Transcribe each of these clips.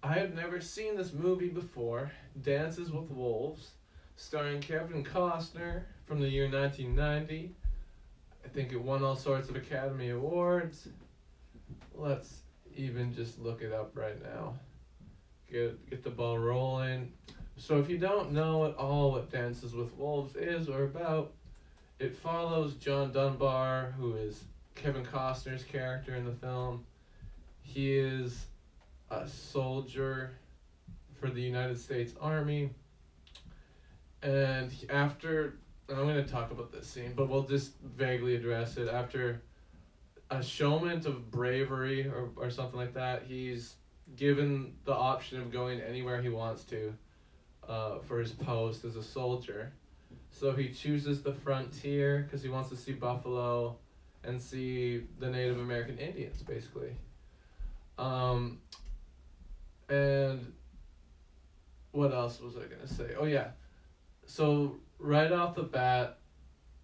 I had never seen this movie before, Dances with Wolves, starring Kevin Costner from the year 1990. I think it won all sorts of Academy Awards. Let's even just look it up right now. Get the ball rolling. So if you don't know at all what Dances with Wolves is or about, it follows John Dunbar, who is Kevin Costner's character in the film. He is a soldier for the United States Army. And after, and I'm going to talk about this scene, but we'll just vaguely address it. After a showment of bravery or something like that, he's given the option of going anywhere he wants to for his post as a soldier. So he chooses the frontier because he wants to see buffalo and see the Native American Indians, basically. And what else was I going to say? Oh, yeah. So right off the bat,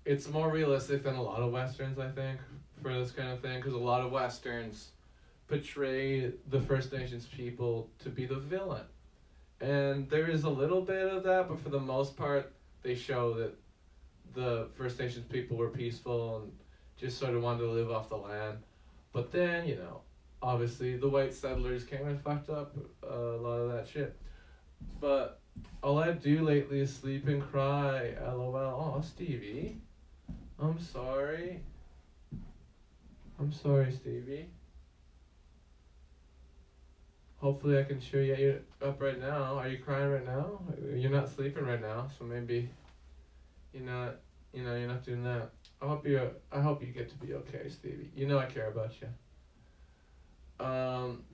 it's more realistic than a lot of Westerns, I think, for this kind of thing, because a lot of Westerns portray the First Nations people to be the villain. And there is a little bit of that, but for the most part, they show that the First Nations people were peaceful and just sort of wanted to live off the land. But then, obviously the white settlers came and fucked up a lot of that shit. But all I do lately is sleep and cry. LOL. Oh, Stevie. I'm sorry. I'm sorry, Stevie. Hopefully I can cheer you up right now. Are you crying right now? You're not sleeping right now, so maybe you're not doing that. I hope you get to be okay, Stevie. I care about you. I'm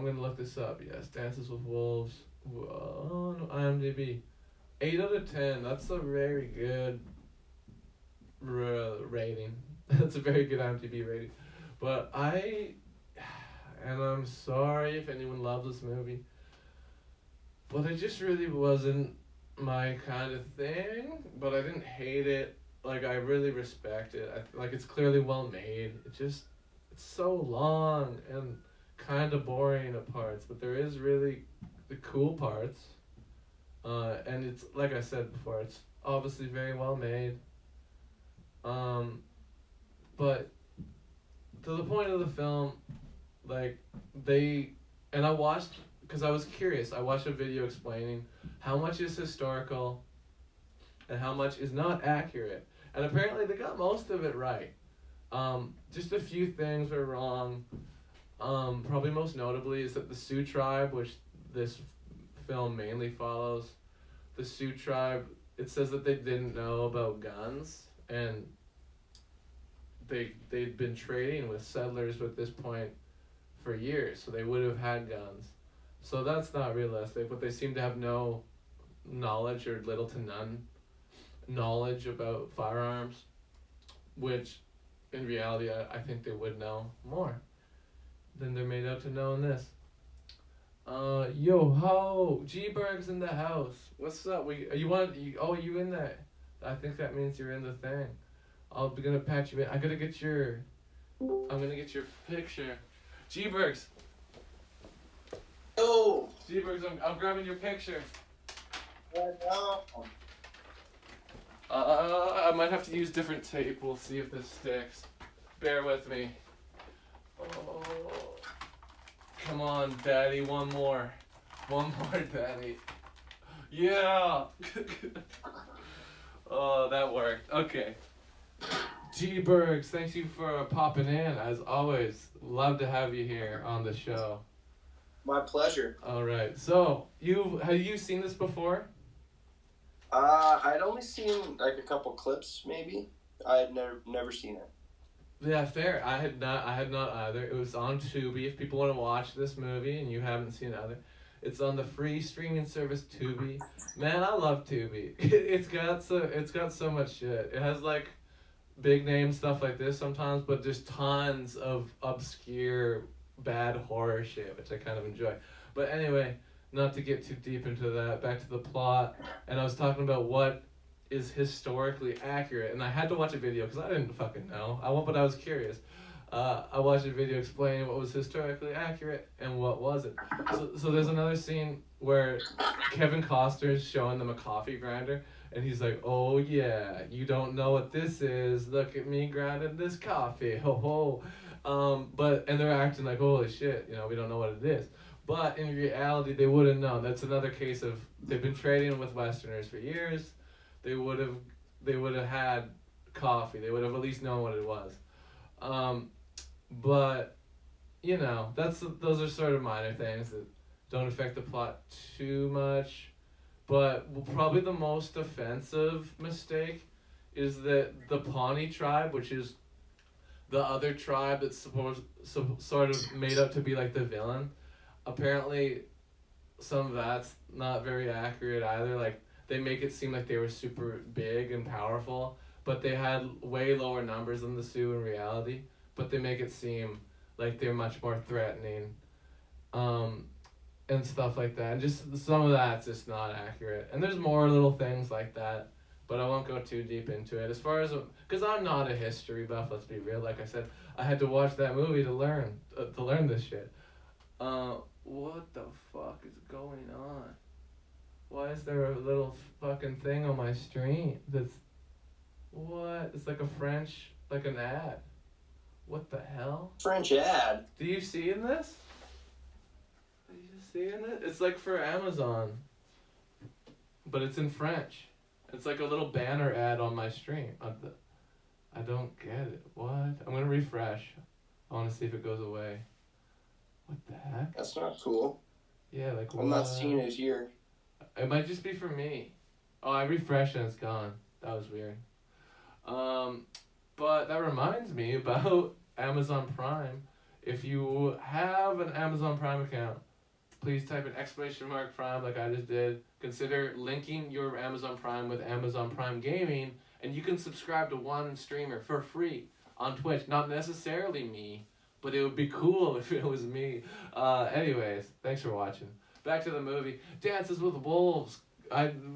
gonna look this up. Yes, Dances with Wolves. Oh, no, IMDb. 8 out of 10. That's a very good rating. That's a very good IMDb rating. But I'm sorry if anyone loves this movie, but it just really wasn't my kind of thing. But I didn't hate it. Like, I really respect it. It's clearly well made. It's so long and kind of boring at parts, but there is really the cool parts. And it's, like I said before, it's obviously very well made. But to the point of the film, and I watched, because I was curious, I watched a video explaining how much is historical and how much is not accurate. And apparently they got most of it right. Just a few things were wrong. Probably most notably is that the Sioux tribe, which this film mainly follows, the Sioux tribe, it says that they didn't know about guns, and they'd been trading with settlers at this point for years, so they would have had guns. So that's not realistic, but they seem to have no knowledge or little to none knowledge about firearms, which in reality I think they would know more than they're made out to know in this. Yo ho, G-Berg's in the house. What's up? You in there? I think that means you're in the thing. I'm gonna patch you in. I'm gonna get your picture. G-Bergs. Yo. G-Bergs, I'm grabbing your picture. No. I might have to use different tape. We'll see if this sticks. Bear with me. Oh. Come on, Daddy. One more, Daddy. Yeah. Oh, that worked. Okay. G-Bergs, thank you for popping in. As always, love to have you here on the show. My pleasure. All right. So, have you seen this before? I'd only seen like a couple clips, maybe. I had never seen it. Yeah, fair. I had not either. It was on Tubi. If people want to watch this movie and you haven't seen it either, it's on the free streaming service Tubi. Man, I love Tubi. It's got so much shit. It has like big name stuff like this sometimes, but just tons of obscure bad horror shit, which I kind of enjoy. But anyway, not to get too deep into that, back to the plot. And I was talking about what is historically accurate, and I had to watch a video because I didn't fucking know. But I was curious. I watched a video explaining what was historically accurate and what wasn't. So there's another scene where Kevin Costner is showing them a coffee grinder, and he's like, "Oh yeah, you don't know what this is. Look at me grinding this coffee, ho ho." And they're acting like, "Holy shit, we don't know what it is." But in reality, they wouldn't know. That's another case of they've been trading with Westerners for years. They would have had coffee. They would have at least known what it was. But those are sort of minor things that don't affect the plot too much. But probably the most offensive mistake is that the Pawnee tribe, which is the other tribe that's sort of made up to be like the villain, apparently some of that's not very accurate either. Like, they make it seem like they were super big and powerful, but they had way lower numbers than the Sioux in reality. But they make it seem like they're much more threatening, and stuff like that. And just some of that's just not accurate. And there's more little things like that, but I won't go too deep into it. As far as, because I'm not a history buff, let's be real. Like I said, I had to watch that movie to learn this shit. What the fuck is going on? Why is there a little fucking thing on my screen that's, what? It's like a French, like an ad. What the hell? French ad? Do you see in this? Are you seeing it? It's like for Amazon, but it's in French. It's like a little banner ad on my stream. I don't get it. What? I'm gonna refresh. I want to see if it goes away. What the heck? That's not cool. Yeah, like I'm not seeing it here. It might just be for me. Oh, I refreshed and it's gone. That was weird. But that reminds me about Amazon Prime. If you have an Amazon Prime account, please type in !Prime like I just did. Consider linking your Amazon Prime with Amazon Prime Gaming, and you can subscribe to one streamer for free on Twitch. Not necessarily me, but it would be cool if it was me. Anyways, thanks for watching. Back to the movie. Dances with Wolves.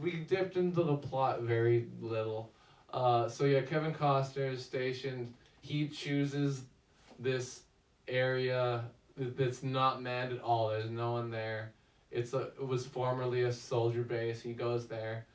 We dipped into the plot very little. So yeah, Kevin Costner is stationed. He chooses this area that's not manned at all. There's no one there. It was formerly a soldier base. He goes there.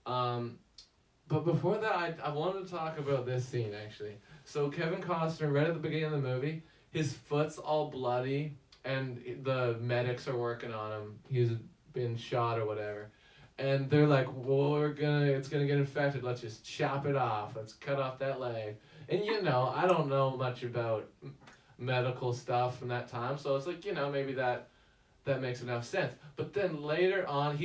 But before that, I wanted to talk about this scene, actually. So Kevin Costner, right at the beginning of the movie, his foot's all bloody, and the medics are working on him. He's been shot or whatever. And they're like, well, it's gonna get infected. Let's just chop it off. Let's cut off that leg. And I don't know much about medical stuff from that time, so it's like, maybe that makes enough sense. But then later on,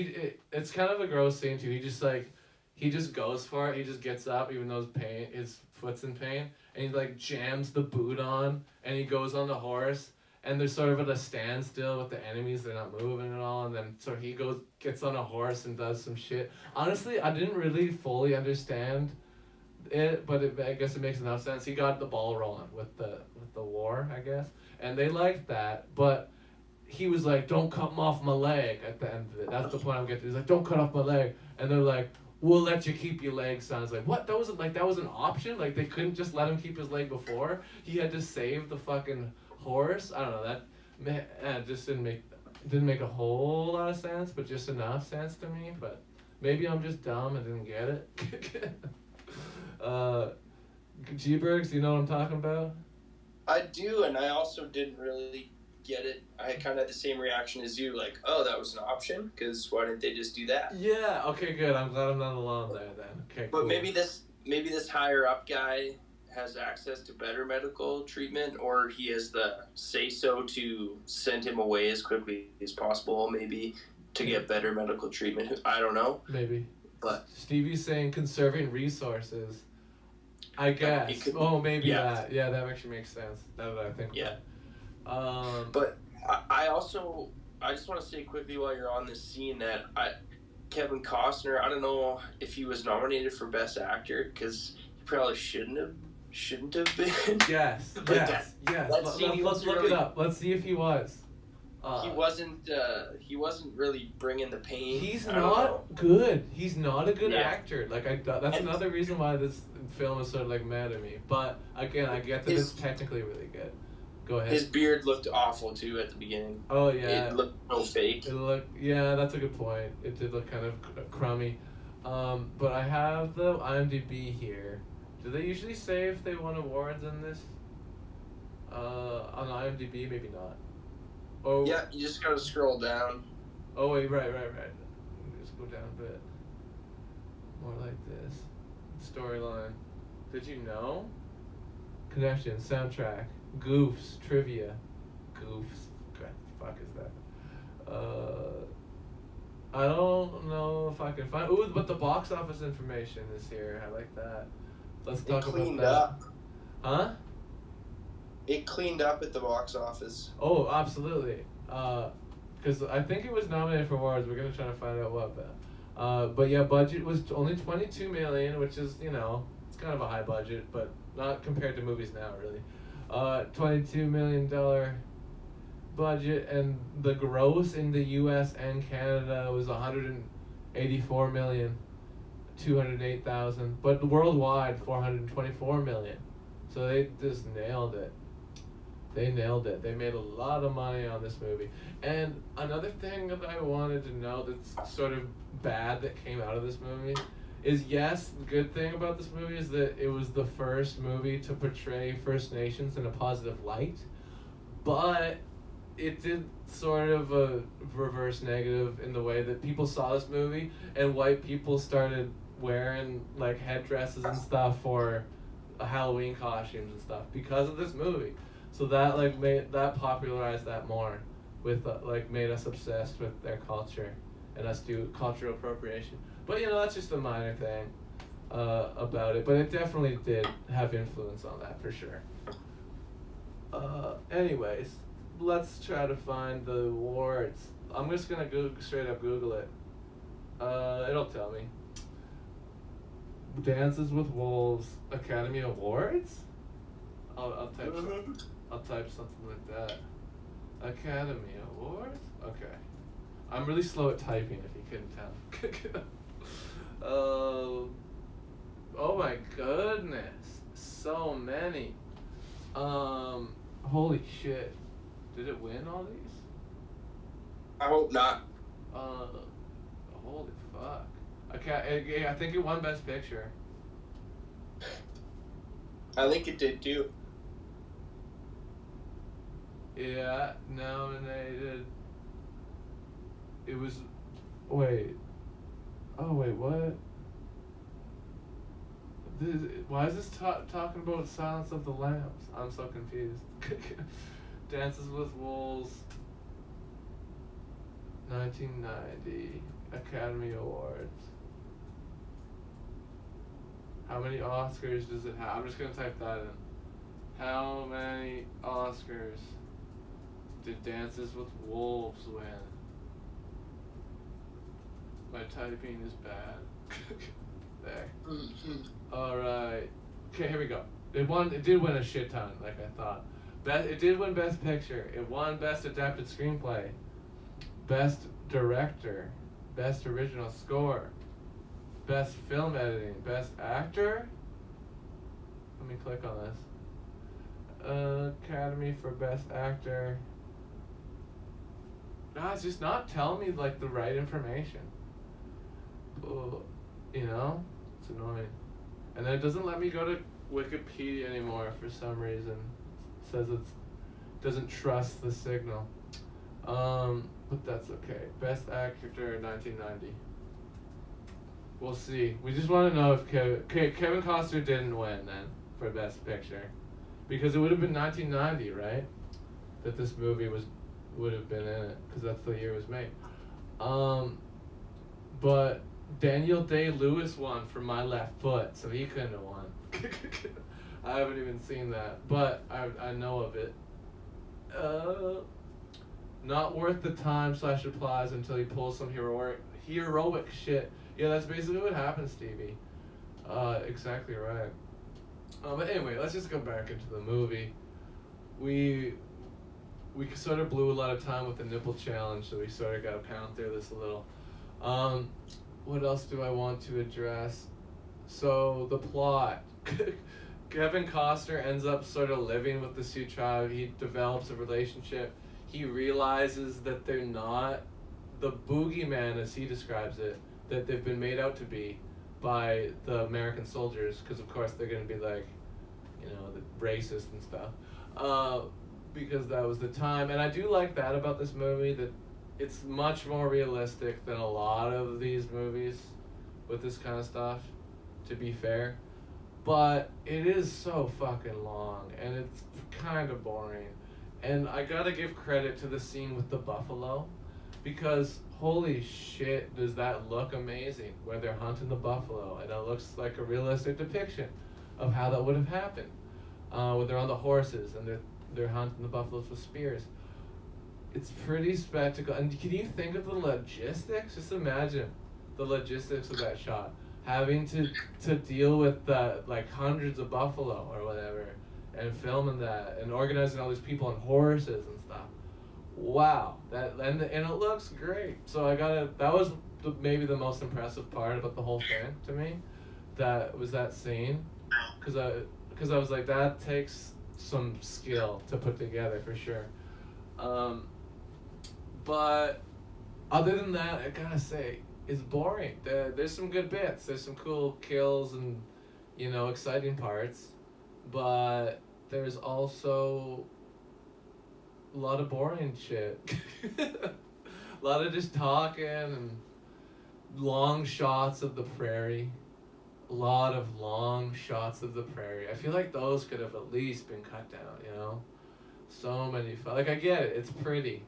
it's kind of a gross scene too. He just goes for it. He just gets up, even though his foot's in pain, and he like jams the boot on, and he goes on the horse. And they're sort of at a standstill with the enemies. They're not moving at all. And then so he gets on a horse and does some shit. Honestly, I didn't really fully understand it, but I guess it makes enough sense. He got the ball rolling with the war, I guess. And they liked that. But he was like, don't cut off my leg at the end of it. That's the point I'm getting to. He's like, don't cut off my leg. And they're like, we'll let you keep your leg, son. It's like, what? That was an option? Like, they couldn't just let him keep his leg before? He had to save the fucking horse. I don't know, that just didn't make a whole lot of sense, but just enough sense to me. But maybe I'm just dumb and didn't get it. G-Bergs, do you know what I'm talking about? I do, and I also didn't really get it. I kind of had the same reaction as you, like, oh, that was an option, because why didn't they just do that? Yeah, okay, good. I'm glad I'm not alone there then. Okay, but cool. maybe this higher up guy has access to better medical treatment, or he has the say-so to send him away as quickly as possible, maybe, to get better medical treatment. I don't know. Maybe. But Stevie's saying conserving resources. I guess. Maybe yeah. that. Yeah, that actually makes sense. Now that I think about it. But I just want to say quickly while you're on this scene that Kevin Costner, I don't know if he was nominated for Best Actor, because he probably shouldn't have been. Yes. Let's look it up. Let's see if he was. He wasn't really bringing the pain. He's I don't know. not good. He's not a good Yeah. actor. Like that's another reason why this film is sort of like mad at me. But again, I get that it's technically really good. Go ahead. His beard looked awful too at the beginning. Oh yeah. It looked so fake. That's a good point. It did look kind of crummy. But I have the IMDb here. Do they usually say if they won awards in this? On IMDb, maybe not. Oh. Yeah, you just gotta scroll down. Oh wait, right. Let me just go down a bit. More like this. Storyline. Did you know? Connection, soundtrack, goofs, trivia. Goofs. What the fuck is that? I don't know if I can find. Ooh, but the box office information is here. I like that. Let's talk about that. Up. Huh? It cleaned up at the box office. Oh, absolutely. Because I think it was nominated for awards. We're gonna try to find out what. But yeah, budget was only $22 million, which is it's kind of a high budget, but not compared to movies now, really. $22 million budget, and the gross in the U.S. and Canada was $184,208,000, but worldwide $424 million. So they just nailed it. They nailed it. They made a lot of money on this movie. And another thing that I wanted to know that's sort of bad that came out of this movie is, yes, the good thing about this movie is that it was the first movie to portray First Nations in a positive light, but it did sort of a reverse negative in the way that people saw this movie and white people started wearing like headdresses and stuff for Halloween costumes and stuff because of this movie. So that made that popularized that more, with made us obsessed with their culture, and us do cultural appropriation. But that's just a minor thing about it. But it definitely did have influence on that for sure. Anyways, let's try to find the awards. I'm just gonna straight up Google it. It'll tell me. Dances with Wolves Academy Awards. I'll type. I'll type something like that. Academy Awards? Okay. I'm really slow at typing, if you couldn't tell. Oh my goodness. So many. Holy shit. Did it win all these? I hope not. Holy fuck. I think it won Best Picture. I think it did too. Yeah, nominated. It was. Wait. Oh, wait, what? Why is this talking about Silence of the Lambs? I'm so confused. Dances with Wolves. 1990 Academy Awards. How many Oscars does it have? I'm just going to type that in. How many Oscars did Dances with Wolves win? My typing is bad. There. Alright. Okay, here we go. It did win a shit ton, like I thought. It did win Best Picture. It won Best Adapted Screenplay, Best Director, Best Original Score, Best Film Editing, Best Actor. Let me click on this. Academy for Best Actor. No, it's just not telling me the right information. It's annoying. And then it doesn't let me go to Wikipedia anymore for some reason. It says it doesn't trust the signal. But that's okay. Best Actor 1990. We'll see. We just want to know if Kevin Costner didn't win then for Best Picture, because it would have been 1990, right? That this movie would have been in it, because that's the year it was made. But Daniel Day-Lewis won for My Left Foot, so he couldn't have won. I haven't even seen that, but I know of it. Not worth the time / applause until he pulls some heroic shit. Yeah, that's basically what happened, Stevie. Exactly right. But anyway, let's just go back into the movie. We we sort of blew a lot of time with the nipple challenge, so we sort of got to pound through this a little. What else do I want to address? So the plot. Kevin Costner ends up sort of living with the Sioux tribe. He develops a relationship. He realizes that they're not the boogeyman, as he describes it, that they've been made out to be by the American soldiers, because of course they're going to be like, you know, the racist and stuff, because that was the time. And I do like that about this movie, that it's much more realistic than a lot of these movies with this kind of stuff, to be fair. But it is so fucking long, and it's kind of boring. And I gotta give credit to the scene with the buffalo, because holy shit, does that look amazing, where they're hunting the buffalo, and it looks like a realistic depiction of how that would have happened. When they're on the horses, and they're hunting the buffaloes with spears. It's pretty spectacle. And can you think of the logistics? Just imagine the logistics of that shot. Having to deal with the, like, hundreds of buffalo or whatever, and filming that, and organizing all these people on horses and stuff. Wow, and it looks great. So that was maybe the most impressive part about the whole thing to me. That was that scene, because I was like, that takes some skill to put together for sure. But other than that, I gotta say, it's boring. There's some good bits. There's some cool kills and, you know, exciting parts. But there's also a lot of boring shit. A lot of just talking and long shots of the prairie. A lot of long shots of the prairie. I feel like those could have at least been cut down, you know? So many. Like, I get it. It's pretty.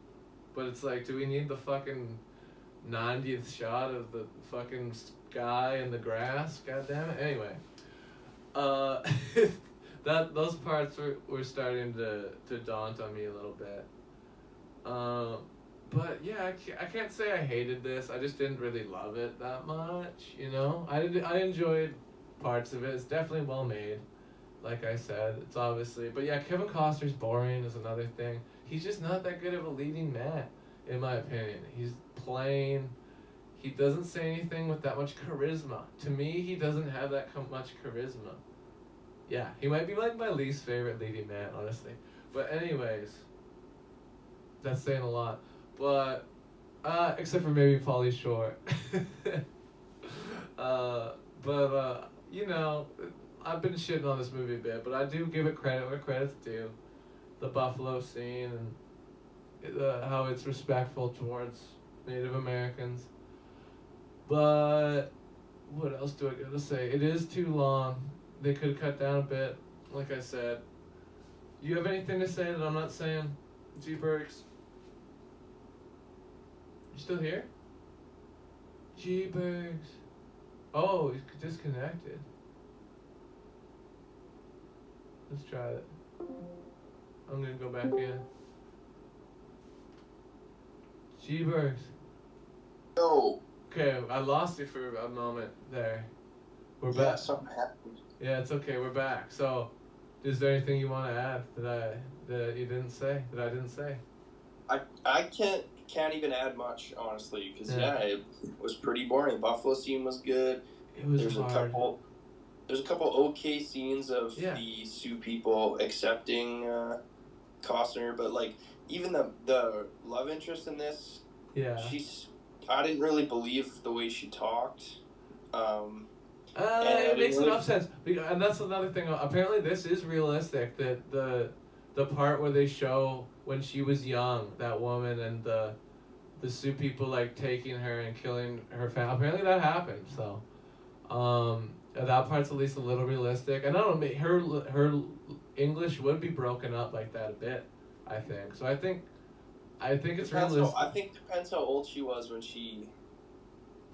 But it's like, do we need the fucking 90th shot of the fucking sky and the grass? God damn it. Anyway, those parts were starting to daunt on me a little bit. But yeah, I can't say I hated this. I just didn't really love it that much, you know? I enjoyed parts of it. It's definitely well made, like I said. It's obviously... But yeah, Kevin Costner's boring is another thing. He's just not that good of a leading man, in my opinion. He's plain. He doesn't say anything with that much charisma. To me, he doesn't have that much charisma. Yeah, he might be like my least favorite leading man, honestly. But anyways, that's saying a lot. But, except for maybe Pauly Shore. You know, I've been shitting on this movie a bit, but I do give it credit where credit's due. The buffalo scene and how it's respectful towards Native Americans. But what else do I gotta say? It is too long. They could cut down a bit, like I said. You have anything to say that I'm not saying, G Bergs? You still here? G Bergs. Oh, he's disconnected. Let's try it. I'm gonna go back in. G Bergs. No. Okay, I lost you for a moment there. We're Yeah, back. something happened. Yeah, it's okay. We're back. So, is there anything you want to add that you didn't say, that I didn't say? I can't even add much, honestly, because it was pretty boring. The buffalo scene was good. It was hard. There's a couple okay scenes of the Sioux people accepting Costner, but like even the love interest in this, I didn't really believe the way she talked. It makes enough sense, and that's another thing. Apparently, this is realistic. That the part where they show when she was young, that woman and the Sioux people like taking her and killing her family. Apparently, that happened. So, that part's at least a little realistic. And I don't know, her English would be broken up like that a bit, I think. So I think it's realistic. I think depends how old she was when she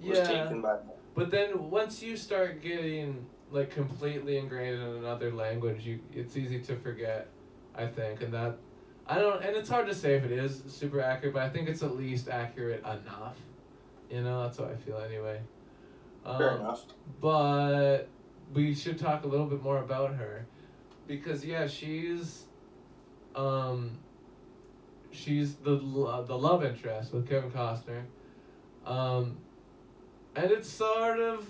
was taken by them. But then once you start getting like completely ingrained in another language, it's easy to forget, I think. And it's hard to say if it is super accurate, but I think it's at least accurate enough. You know, that's what I feel anyway. Fair enough. But we should talk a little bit more about her, because she's she's the love interest with Kevin Costner, and it sort of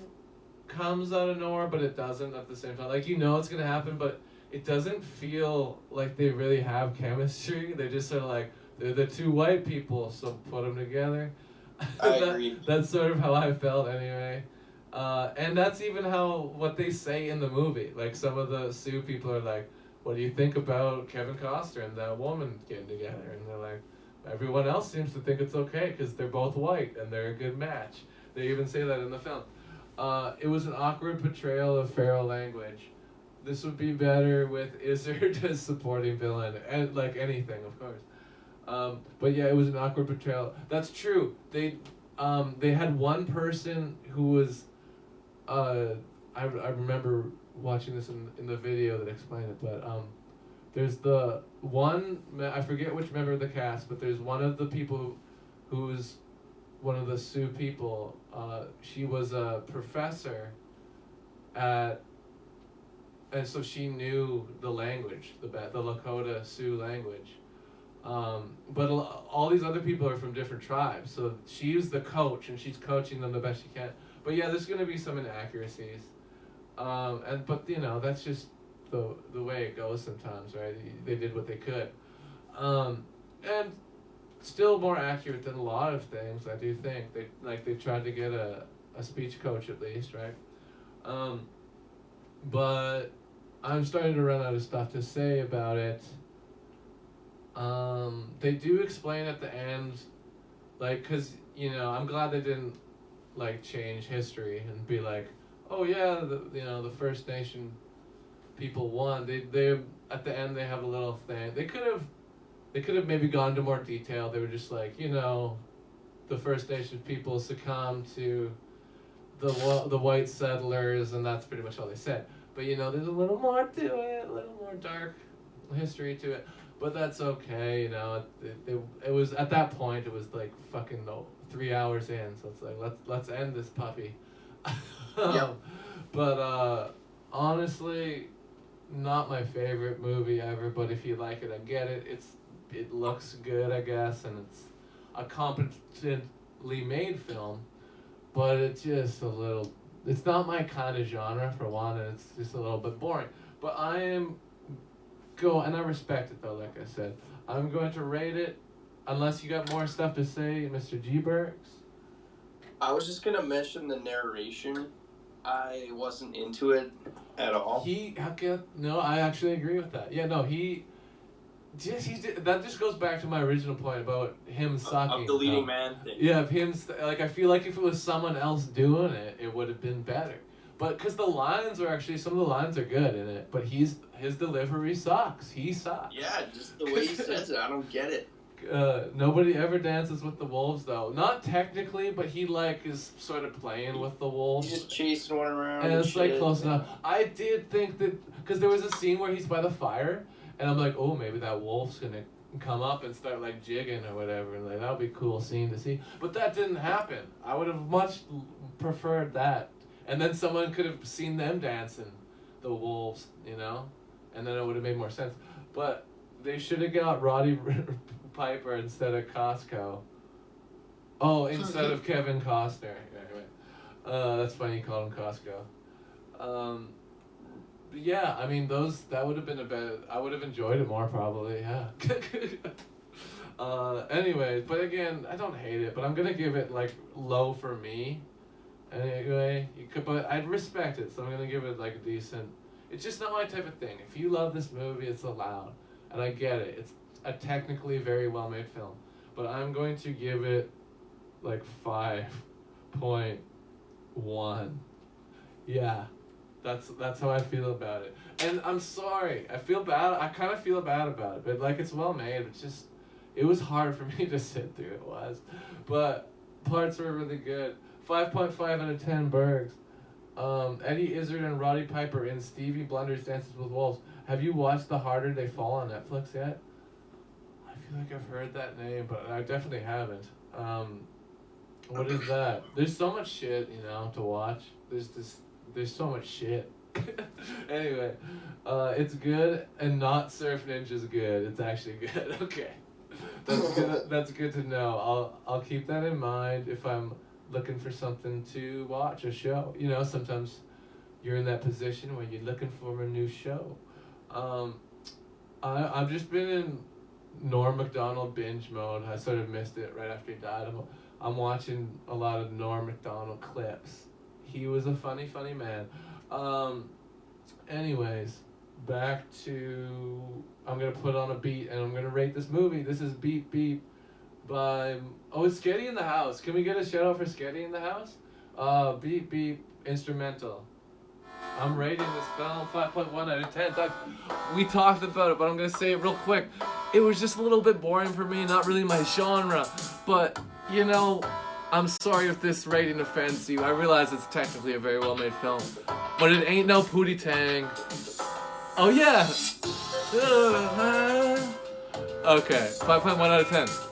comes out of nowhere, but it doesn't at the same time. Like, you know it's gonna happen, but it doesn't feel like they really have chemistry. They just sort of like, they're the two white people, so put them together. I agree. That's sort of how I felt anyway. And that's even what they say in the movie. Like, some of the Sioux people are like, what do you think about Kevin Costner and that woman getting together? And they're like, everyone else seems to think it's okay because they're both white and they're a good match. They even say that in the film. It was an awkward portrayal of feral language. This would be better with Izzard as supporting villain, and like anything, of course. But yeah, it was an awkward portrayal. That's true. They had one person who was, I remember watching this in the video that explained it, but there's the one, I forget which member of the cast, but there's one of the people who's one of the Sioux people. She was a professor at, and so she knew the language, the Lakota Sioux language. But all these other people are from different tribes, so she's the coach and she's coaching them the best she can. But yeah, there's gonna be some inaccuracies, but you know, that's just the way it goes sometimes, right? They did what they could, and still more accurate than a lot of things. I do think they tried to get a speech coach at least, right? But I'm starting to run out of stuff to say about it. They do explain at the end, like, cause you know, I'm glad they didn't like change history and be like, oh yeah, the First Nation people won. They at the end they have a little thing. They could have maybe gone into more detail. They were just like, you know, the First Nation people succumbed to the white settlers, and that's pretty much all they said. But you know, there's a little more to it, a little more dark history to it. But that's okay, you know. It was at that point. It was like fucking 3 hours in, so it's like let's end this puppy. Yep. But honestly, not my favorite movie ever. But if you like it, I get it. It looks good, I guess, and it's a competently made film. But it's just a little. It's not my kind of genre for one, and it's just a little bit boring. But and I respect it though. Like I said, I'm going to rate it. Unless you got more stuff to say, Mr. G. Burks. I was just gonna mention the narration. I wasn't into it at all. No, I actually agree with that. Yeah, no, that just goes back to my original point about him sucking. Of the leading man thing. Yeah, of him. Like, I feel like if it was someone else doing it, it would have been better. But because some of the lines are good in it, but his delivery sucks. He sucks. Yeah, just the way he says it, I don't get it. Nobody ever dances with the wolves, though. Not technically, but he is sort of playing with the wolves. He's just chasing one around. And it's shit. close enough. I did think that because there was a scene where he's by the fire, and I'm like, oh, maybe that wolf's gonna come up and start jigging or whatever, and that would be a cool scene to see. But that didn't happen. I would have much preferred that. And then someone could have seen them dancing, the wolves, you know, and then it would have made more sense. But they should have got Roddy Piper instead of Costco. Oh, instead of Kevin Costner. That's funny you called him Costco. Yeah, I mean that would have been I would have enjoyed it more probably. Yeah. Anyways, but again, I don't hate it, but I'm gonna give it low for me. Anyway, but I'd respect it, so I'm gonna give it a decent. It's just not my type of thing. If you love this movie, it's allowed, and I get it. It's a technically very well made film, but I'm going to give it 5.1. Yeah, that's how I feel about it. And I'm sorry, I feel bad. I kind of feel bad about it, but it's well made. It was hard for me to sit through. It was, but parts were really good. 5.5 out of 10 Bergs. Eddie Izzard and Roddy Piper in Stevie Blunder's Dances with Wolves. Have you watched The Harder They Fall on Netflix yet? I feel like I've heard that name, but I definitely haven't. What is that? There's so much shit, to watch. There's so much shit. Anyway, it's good, and not Surf Ninja's good. It's actually good. Okay. That's good to know. I'll keep that in mind if I'm looking for something to watch, a show. You know, sometimes you're in that position where you're looking for a new show. I've just been in Norm Macdonald binge mode. I sort of missed it right after he died. I'm watching a lot of Norm Macdonald clips. He was a funny man. Anyways, back to, I'm gonna put on a beat and I'm gonna rate this movie. This is Beep Beep by, it's Sketty in the House. Can we get a shout out for Sketty in the House? Beep Beep instrumental. I'm rating this film 5.1 out of 10. Doug, we talked about it, but I'm gonna say it real quick. It was just a little bit boring for me, not really my genre. But, you know, I'm sorry if this rating offends you. I realize it's technically a very well-made film, but it ain't no Pootie Tang. Oh yeah. Okay, 5.1 out of 10.